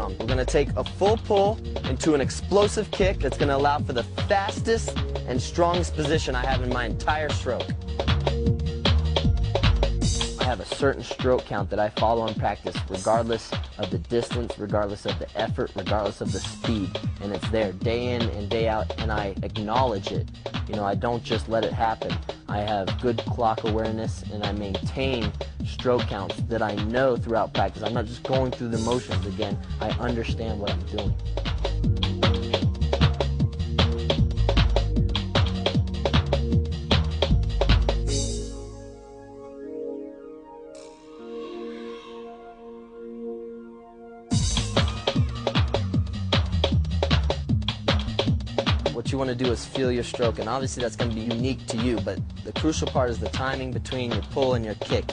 from. We're going to take a full pull into an explosive kick that's going to allow for the fastest and strongest position I have in my entire stroke. I have a certain stroke count that I follow in practice, regardless of the distance, regardless of the effort, regardless of the speed. And it's there day in and day out, and I acknowledge it. You know, I don't just let it happen. I have good clock awareness, and I maintain stroke counts that I know throughout practice. I'm not just going through the motions again. I understand what I'm doing. What you want to do is feel your stroke, and obviously that's going to be unique to you, but the crucial part is the timing between your pull and your kick.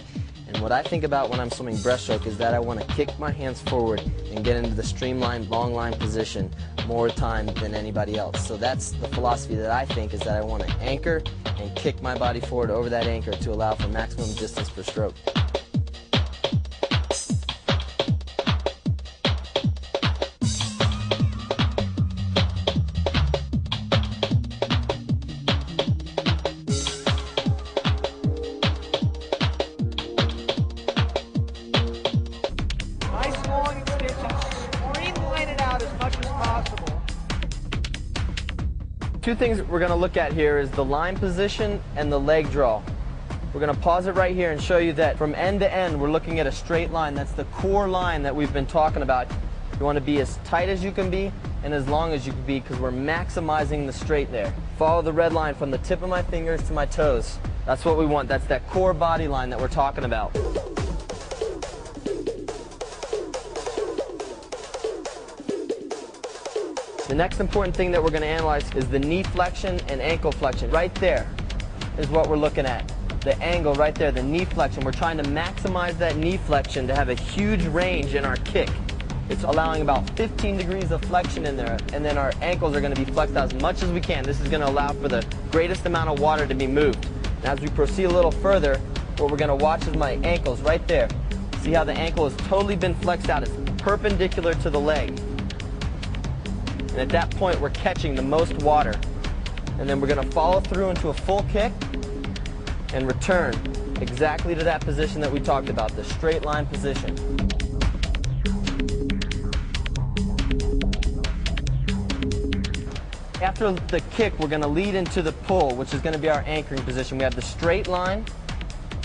And what I think about when I'm swimming breaststroke is that I want to kick my hands forward and get into the streamlined long line position more time than anybody else. So that's the philosophy that I think, is that I want to anchor and kick my body forward over that anchor to allow for maximum distance per stroke. Two things we're going to look at here is the line position and the leg draw. We're going to pause it right here and show you that from end to end we're looking at a straight line. That's the core line that we've been talking about. You want to be as tight as you can be and as long as you can be, because we're maximizing the straight there. Follow the red line from the tip of my fingers to my toes. That's what we want. That's that core body line that we're talking about. The next important thing that we're going to analyze is the knee flexion and ankle flexion. Right there is what we're looking at. The angle right there, the knee flexion. We're trying to maximize that knee flexion to have a huge range in our kick. It's allowing about 15 degrees of flexion in there, and then our ankles are going to be flexed out as much as we can. This is going to allow for the greatest amount of water to be moved. And as we proceed a little further, what we're going to watch is my ankles right there. See how the ankle has totally been flexed out. It's perpendicular to the leg. And at that point, we're catching the most water. And then we're going to follow through into a full kick and return exactly to that position that we talked about, the straight line position. After the kick, we're going to lead into the pull, which is going to be our anchoring position. We have the straight line,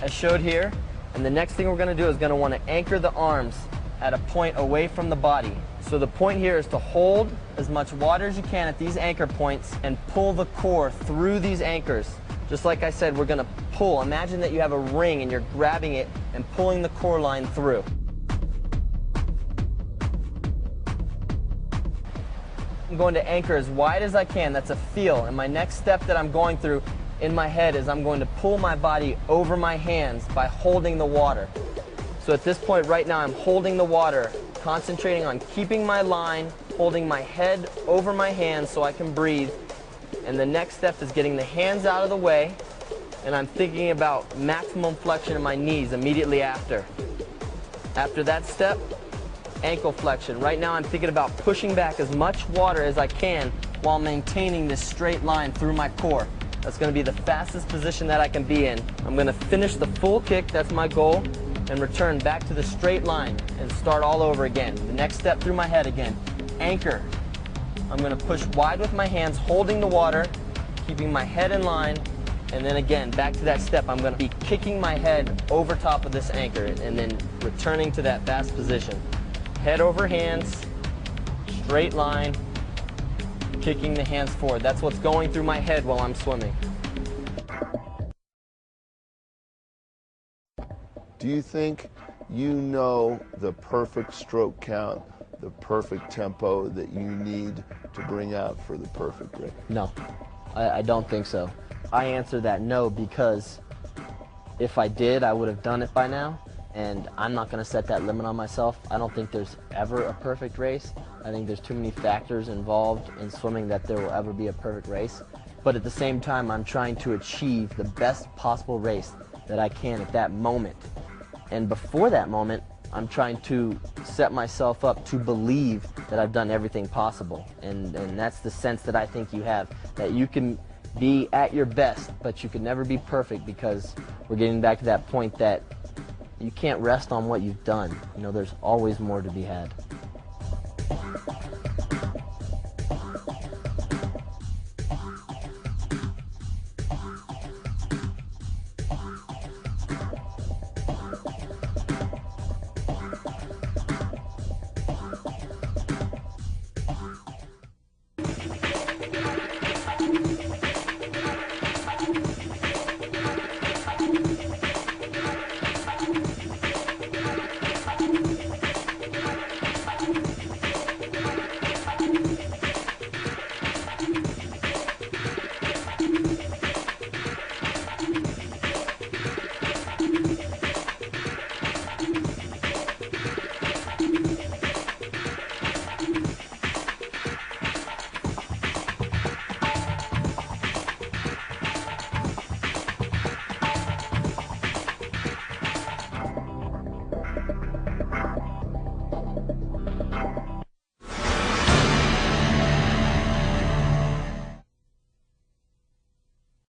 as showed here. And the next thing we're going to do is going to want to anchor the arms at a point away from the body. So the point here is to hold as much water as you can at these anchor points and pull the core through these anchors. Just like I said, we're going to pull. Imagine that you have a ring and you're grabbing it and pulling the core line through. I'm going to anchor as wide as I can. That's a feel. And my next step that I'm going through in my head is I'm going to pull my body over my hands by holding the water. So at this point right now, I'm holding the water, concentrating on keeping my line, holding my head over my hands so I can breathe. And the next step is getting the hands out of the way, and I'm thinking about maximum flexion in my knees immediately after. After that step, ankle flexion. Right now I'm thinking about pushing back as much water as I can while maintaining this straight line through my core. That's going to be the fastest position that I can be in. I'm going to finish the full kick, that's my goal, and return back to the straight line and start all over again. The next step through my head again. Anchor. I'm going to push wide with my hands, holding the water, keeping my head in line, and then again, back to that step. I'm going to be kicking my head over top of this anchor and then returning to that fast position. Head over hands, straight line, kicking the hands forward. That's what's going through my head while I'm swimming. Do you think you know the perfect stroke count, the perfect tempo that you need to bring out for the perfect race? No, I don't think so. I answer that no because if I did, I would have done it by now, and I'm not going to set that limit on myself. I don't think there's ever a perfect race. I think there's too many factors involved in swimming that there will ever be a perfect race. But at the same time, I'm trying to achieve the best possible race that I can at that moment. And before that moment, I'm trying to set myself up to believe that I've done everything possible. And that's the sense that I think you have, that you can be at your best, but you can never be perfect, because we're getting back to that point that you can't rest on what you've done. You know, there's always more to be had.